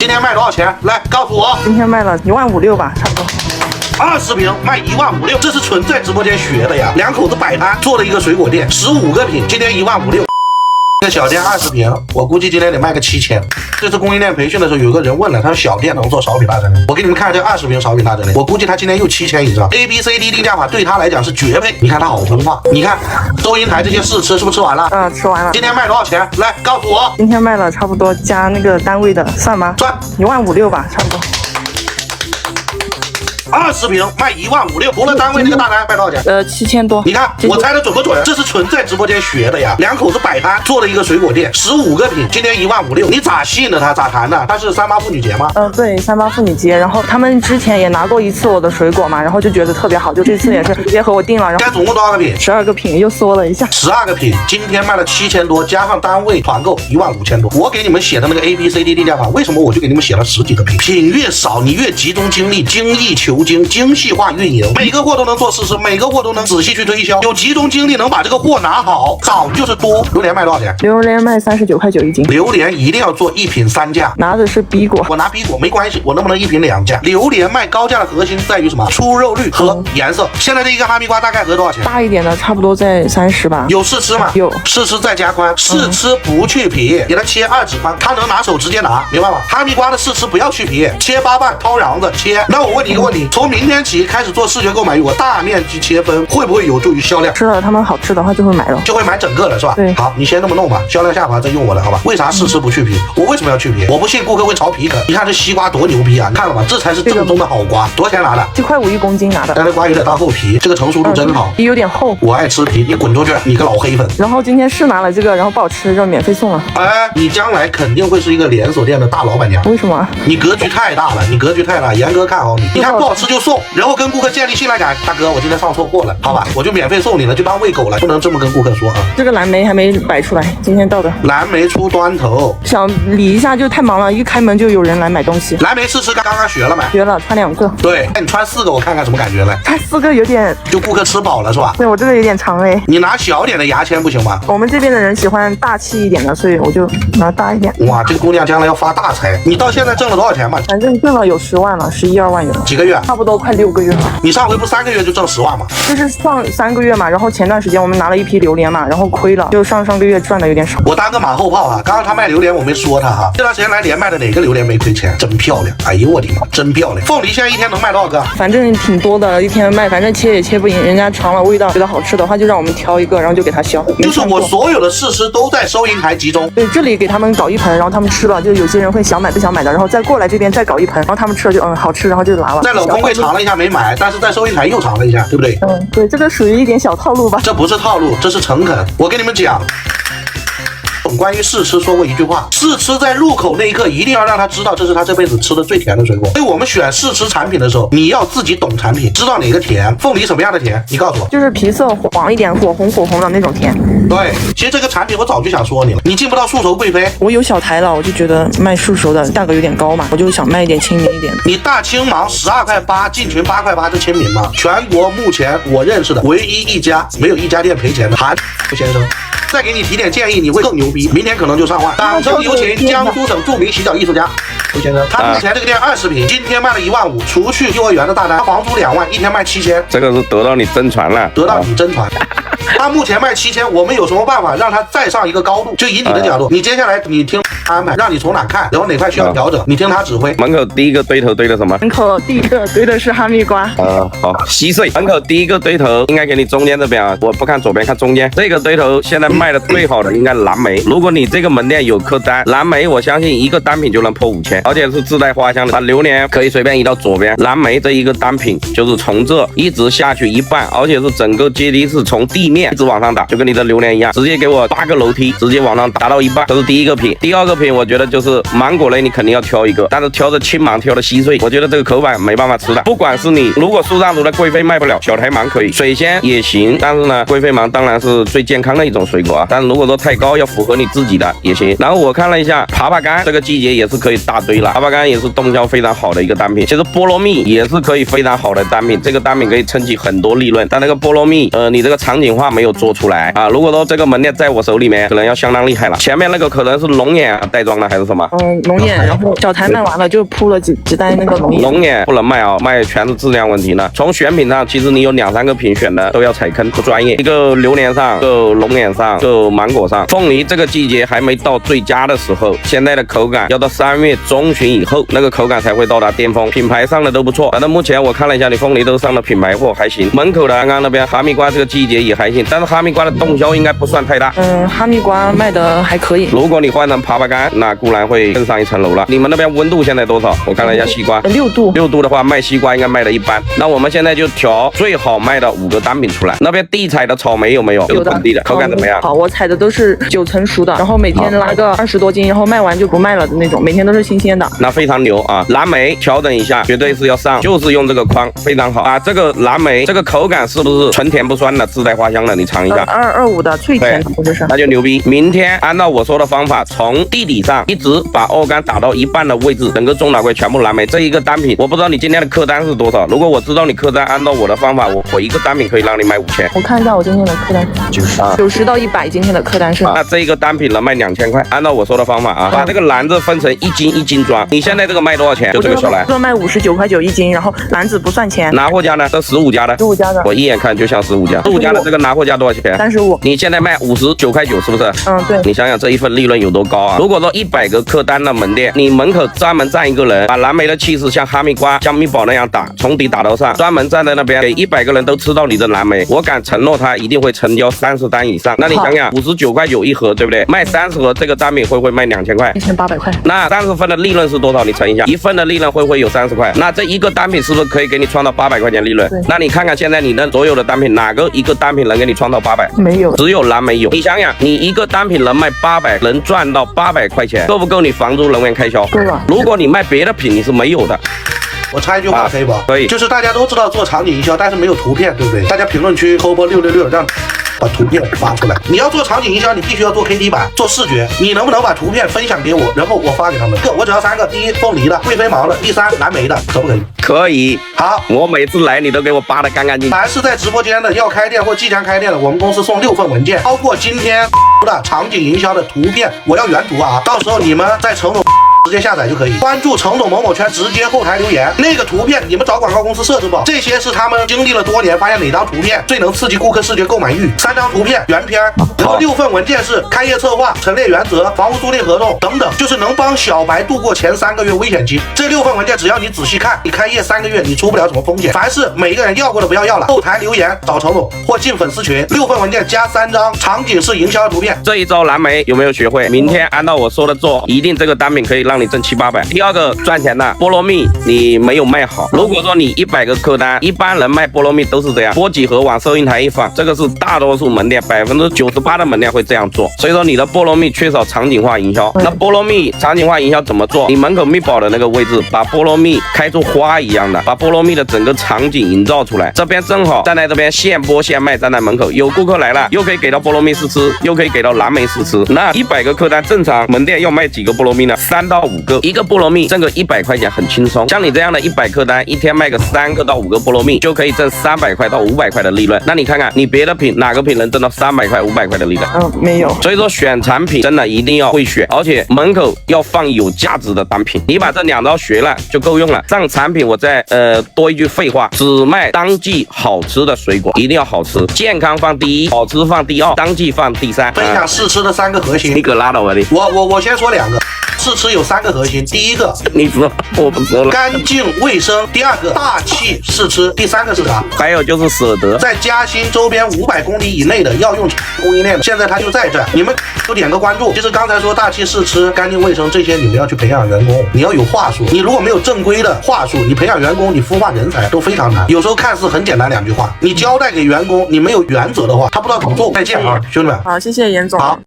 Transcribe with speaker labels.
Speaker 1: 今天卖多少钱？来告诉我。
Speaker 2: 今天卖了1.56万吧，差不多。
Speaker 1: 20瓶卖1.56万，这是纯在直播间学的呀。两口子摆摊做了一个水果店，15个品，今天1.56万。这个小店20瓶，我估计今天得卖个7000。这次供应链培训的时候，有个人问了，他说小店能做苕品大整脸？我给你们看这20瓶苕品大整脸，我估计他今天又7000以上。ABCD 定价法对他来讲是绝配。你看他好听话，你看收银台这些试吃是不是吃完了？
Speaker 2: 吃完了。
Speaker 1: 今天卖多少钱？来告诉我。
Speaker 2: 今天卖了差不多加那个单位的，算吗？
Speaker 1: 算
Speaker 2: 1.56万吧，差不多。
Speaker 1: 20瓶卖1.56万，除了单位那个大单卖多少钱
Speaker 2: ？7000多。
Speaker 1: 你看我猜的准不准？这是纯在直播间学的呀。两口子摆摊做了一个水果店，15个品，今天1.56万，你咋信的他？咋谈的？他是38妇女节吗？
Speaker 2: 对，38妇女节。然后他们之前也拿过一次我的水果嘛，然后就觉得特别好，就这次也是直接和我订了。然后
Speaker 1: 现在总共多少个品
Speaker 2: ？12个品，又缩了一下。
Speaker 1: 12个品，今天卖了7000多，加上单位团购15000多。我给你们写的那个 ABCD 定价法，为什么我就给你们写了10几个品？品越少，你越集中精力，精益求精，精细化运营，每个货都能做试吃，每个货都能仔细去推销，有集中精力能把这个货拿好，少就是多。榴莲卖多少钱？
Speaker 2: 榴莲卖39块9一斤。
Speaker 1: 榴莲一定要做1品3价，
Speaker 2: 拿的是 B 果，
Speaker 1: 我拿 B 果没关系，我能不能1品2价？榴莲卖高价的核心在于什么？出肉率和颜色。现在这一个哈密瓜大概合多少钱？
Speaker 2: 大一点的差不多在30吧。
Speaker 1: 有试吃吗？
Speaker 2: 有
Speaker 1: 试吃再加宽，试吃不去皮，给它切2指宽，它能拿手直接拿，明白吗？哈密瓜的试吃不要去皮，切8瓣掏瓤子切。那我问你一个问题，从明天起开始做视觉购买，我大面积切分，会不会有助于销量？
Speaker 2: 吃了他们好吃的话就会买了，
Speaker 1: 就会买整个的是吧？
Speaker 2: 对。
Speaker 1: 好，你先这么弄吧，销量下滑再用我的好吧？为啥试吃不去皮？我为什么要去皮？我不信顾客会炒皮啃。你看这西瓜多牛逼啊！你看了吗？这才是正宗的好瓜。多少钱拿的
Speaker 2: ？7块5一公斤拿的。
Speaker 1: 但这瓜有点大厚皮，这个成熟度真好。
Speaker 2: 皮有点厚。
Speaker 1: 我爱吃皮，你滚出去！你个老黑粉。
Speaker 2: 然后今天是拿了这个，然后不好吃就免费送了。
Speaker 1: 哎，你将来肯定会是一个连锁店的大老板娘。
Speaker 2: 为什么？
Speaker 1: 你格局太大了，你格局太大，严格看好你。你看不好吃就送，然后跟顾客建立信赖感。大哥，我今天上错货了，好吧，我就免费送你了，就当喂狗了，不能这么跟顾客说啊。
Speaker 2: 这个蓝莓还没摆出来，今天到的。
Speaker 1: 蓝莓出端头，
Speaker 2: 想理一下就太忙了，一开门就有人来买东西。
Speaker 1: 蓝莓试吃刚刚学了没？
Speaker 2: 学了，穿2个。
Speaker 1: 对，那你穿4个我看看什么感觉来？
Speaker 2: 穿4个有点，
Speaker 1: 就顾客吃饱了是吧？
Speaker 2: 对，我这个有点长哎。
Speaker 1: 你拿小点的牙签不行吗？
Speaker 2: 我们这边的人喜欢大气一点的，所以我就拿大一点。
Speaker 1: 哇，这个姑娘将来要发大财。你到现在挣了多少钱嘛？
Speaker 2: 反正挣了有10万了，11、2万有了。
Speaker 1: 几个月？
Speaker 2: 差不多快6个月了。
Speaker 1: 你上回不3个月就挣10万吗？
Speaker 2: 就是上3个月嘛，然后前段时间我们拿了一批榴莲嘛，然后亏了，就上个月赚的有点少。
Speaker 1: 我当个马后炮啊，刚刚他卖榴莲我没说他哈，这段时间来连卖的哪个榴莲没亏钱？真漂亮！哎呦我的妈，真漂亮！凤梨现在一天能卖多少个？
Speaker 2: 反正挺多的，一天卖，反正切也切不赢，人家尝了味道觉得好吃的话，就让我们挑一个，然后就给他销。
Speaker 1: 就是我所有的试吃都在收银台集中。
Speaker 2: 对，这里给他们搞一盆，然后他们吃了，就有些人会想买不想买的，然后再过来这边再搞一盆，然后他们吃了就好吃，然后就拿了。
Speaker 1: 在冷冻柜尝了一下没买，但是在收银台又尝了一下，对不对？
Speaker 2: 对，这个属于一点小套路吧。
Speaker 1: 这不是套路，这是诚恳。我跟你们讲。关于试吃说过一句话，试吃在入口那一刻一定要让他知道这是他这辈子吃的最甜的水果。所以我们选试吃产品的时候，你要自己懂产品，知道哪个甜。凤梨什么样的甜？你告诉我。
Speaker 2: 就是皮色黄一点，火红的那种甜。
Speaker 1: 对，其实这个产品我早就想说你了，你进不到树熟贵妃。
Speaker 2: 我有小台了，我就觉得卖树熟的价格有点高嘛，我就想卖一点亲民一点。
Speaker 1: 你大青芒12块8，进群8块8，这亲民吗？全国目前我认识的唯一一家没有一家店赔钱的韩先生。再给你提点建议，你会更牛逼，明天可能就上万。掌声有请江苏省著名洗脚艺术家周先生，他目前这个店20瓶，今天卖了1.5万，除去幼儿园的大单，房租2万，一天卖7000。
Speaker 3: 这个是得到你真传了，
Speaker 1: 得到你真传。他目前卖7000，我们有什么办法让他再上一个高度？就以你的角度，你接下来你听安排，让你从哪看，然后哪块需要调整，你听他指挥。
Speaker 3: 门口第一个堆头堆的什么？
Speaker 2: 门口第一个堆的是哈密瓜。
Speaker 3: 好，稀碎。门口第一个堆头应该给你中间这边啊，我不看左边，看中间。这个堆头现在卖的最好的应该蓝莓。如果你这个门店有客单，蓝莓我相信一个单品就能破5000，而且是自带花香的。把榴莲可以随便移到左边，蓝莓这一个单品就是从这一直下去一半，而且是整个阶梯是从地面一直往上打，就跟你的榴莲一样，直接给我8个楼梯，直接往上打到一半。这是第一个品。第二个品我觉得就是芒果类，你肯定要挑一个，但是挑的青芒，挑的稀碎，我觉得这个口感没办法吃的。不管是你如果树上图的贵妃卖不了，小台芒可以，水仙也行，但是呢，贵妃芒当然是最健康的一种水果啊。但是如果说太高，要符合你自己的也行。然后我看了一下枇杷干，这个季节也是可以大堆了，枇杷干也是动销非常好的一个单品。其实菠萝蜜也是可以非常好的单品，这个单品可以撑起很多利润。但那个菠萝蜜，你这个场景化化没有做出来啊。如果说这个门店在我手里面，可能要相当厉害了。前面那个可能是龙眼袋装的还是什么？
Speaker 2: 龙眼，然后小台卖完了就铺了几袋那个龙眼。
Speaker 3: 龙眼不能卖啊，卖全是质量问题呢。从选品上，其实你有2、3个品选的都要踩坑，不专业。一个榴莲上，一个龙眼上，一个芒果上。凤梨这个季节还没到最佳的时候，现在的口感要到3月中旬以后，那个口感才会到达巅峰。品牌上的都不错，反正目前我看了一下，你凤梨都上了品牌货，还行。门口的刚刚那边哈密瓜这个季节也还行，但是哈密瓜的动销应该不算太大。
Speaker 2: 哈密瓜卖的还可以。
Speaker 3: 如果你换成枇杷干，那固然会更上一层楼了。你们那边温度现在多少？我看了一下西瓜
Speaker 2: ，6度。
Speaker 3: 6度的话，卖西瓜应该卖的一般。那我们现在就调最好卖的5个单品出来。那边地采的草莓有没有？
Speaker 2: 有的。
Speaker 3: 本地的口感怎么样？
Speaker 2: 好，我采的都是9成熟的，然后每天拉个20多斤，然后卖完就不卖了的那种，每天都是新鲜的。
Speaker 3: 那非常牛啊！蓝莓调整一下，绝对是要上，就是用这个框，非常好啊！这个蓝莓这个口感是不是纯甜不酸的，自带花香的？你尝一下。
Speaker 2: 225的脆甜，不是？
Speaker 3: 那就牛逼！明天按照我说的方法，从地底上一直把欧柑打到一半的位置，整个中岛柜全部蓝莓。这一个单品，我不知道你今天的客单是多少。如果我知道你客单，按照我的方法，我一个单品可以让你卖5000。
Speaker 2: 我看一下我今天的客单90到100，今天的客单是。
Speaker 3: 那这一个单品能卖2000块，按照我说的方法啊，把这个篮子分成1斤1斤装。你现在这个卖多少钱？就这个小篮，
Speaker 2: 说卖59块9一斤，然后篮子不算钱。
Speaker 3: 拿货价呢？这15家的
Speaker 2: ，15家的，
Speaker 3: 我一眼看就像15家。15家的这个拿货价多少钱
Speaker 2: ？35。
Speaker 3: 你现在卖59块9，是不是？
Speaker 2: 对。
Speaker 3: 你想想这一份利润有多高啊？如果说100个客单的门店，你门口专门站一个人，把蓝莓的气势像哈密瓜、像蜜宝那样打，从底打到上，专门站在那边给100个人都吃到你的蓝莓，我敢承诺他一定会成交30单以上。那你想想，59块9一盒，对不对？卖30盒，这个单品会不会卖2000块
Speaker 2: ？1800块。
Speaker 3: 那30份的利润是多少？你乘一下，1份的利润会不会有30块？那这一个单品是不是可以给你创造800块钱利润？那你看看现在你的所有的单品，哪个一个单品能给你创造800？
Speaker 2: 没有，
Speaker 3: 只有蓝莓有。你想想，你一个单品能卖800，能赚到800块钱，够不够你房租、能源开销？
Speaker 2: 够了。
Speaker 3: 如果你卖别的品，你是没有的。
Speaker 1: 我插一句话可以不？
Speaker 3: 可以。
Speaker 1: 就是大家都知道做场景营销，但是没有图片，对不对？大家评论区扣波666，让把图片发出来。你要做场景营销，你必须要做 KT 版，做视觉。你能不能把图片分享给我，然后我发给他们？我只要3个：第一，凤梨的；贵妃毛的；第3，蓝莓的，可不可以？
Speaker 3: 可以。
Speaker 1: 好，
Speaker 3: 我每次来你都给我扒得干干净净。
Speaker 1: 凡是在直播间的要开店或即将开店的，我们公司送6份文件，包括今天的场景营销的图片，我要原图啊！到时候你们在程总直接下载就可以，关注程总某某圈，直接后台留言，那个图片你们找广告公司设置不？这些是他们经历了多年，发现哪张图片最能刺激顾客视觉购买欲。3张图片原片，然后6份文件是开业策划、陈列原则、房屋租赁合同等等，就是能帮小白度过前3个月危险期。这6份文件只要你仔细看，你开业3个月你出不了什么风险。凡是每一个人要过的不要了，后台留言找程总或进粉丝群，6份文件加3张场景式营销的图片。
Speaker 3: 这一招蓝莓有没有学会？明天按照我说的做，一定这个单品可以让你挣700、800。第2个赚钱的菠萝蜜你没有卖好。如果说你100个客单，一般人卖菠萝蜜都是这样，剥几盒往收银台一放，这个是大多数门店98%的门店会这样做。所以说你的菠萝蜜缺少场景化营销。那菠萝蜜场景化营销怎么做？你门口蜜宝的那个位置，把菠萝蜜开出花一样的，把菠萝蜜的整个场景营造出来。这边正好站在这边现剥现卖，站在门口，有顾客来了，又可以给到菠萝蜜试吃，又可以给到蓝莓试吃。那100个客单，正常门店要卖几个菠萝蜜呢？3到5个，一个菠萝蜜挣个100块钱很轻松。像你这样的100客单，一天卖个3个到5个菠萝蜜，就可以挣300块到500块的利润。那你看看你别的品哪个品能挣到300块、500块的利润？
Speaker 2: 没有。
Speaker 3: 所以说选产品真的一定要会选，而且门口要放有价值的单品。你把这2招学了就够用了。上产品我再多一句废话，只卖当季好吃的水果，一定要好吃，健康放第1，好吃放第2，当季放第3。
Speaker 1: 分享试吃的3个核心，
Speaker 3: 你可拉倒吧你！
Speaker 1: 我先说2个。试吃有3个核心，第1个
Speaker 3: 你说我不说了，
Speaker 1: 干净卫生；第2个大气试吃；第3个是啥？
Speaker 3: 还有就是舍得。
Speaker 1: 在嘉兴周边500公里以内的要用供应链的，现在它就在这儿，你们都点个关注。其实刚才说大气试吃、干净卫生这些，你们要去培养员工，你要有话术。你如果没有正规的话术，你培养员工，你孵化人才都非常难。有时候看似很简单2句话，你交代给员工，你没有原则的话，他不知道怎么做。再见啊，兄弟们！
Speaker 2: 好，谢谢严总。
Speaker 1: 好。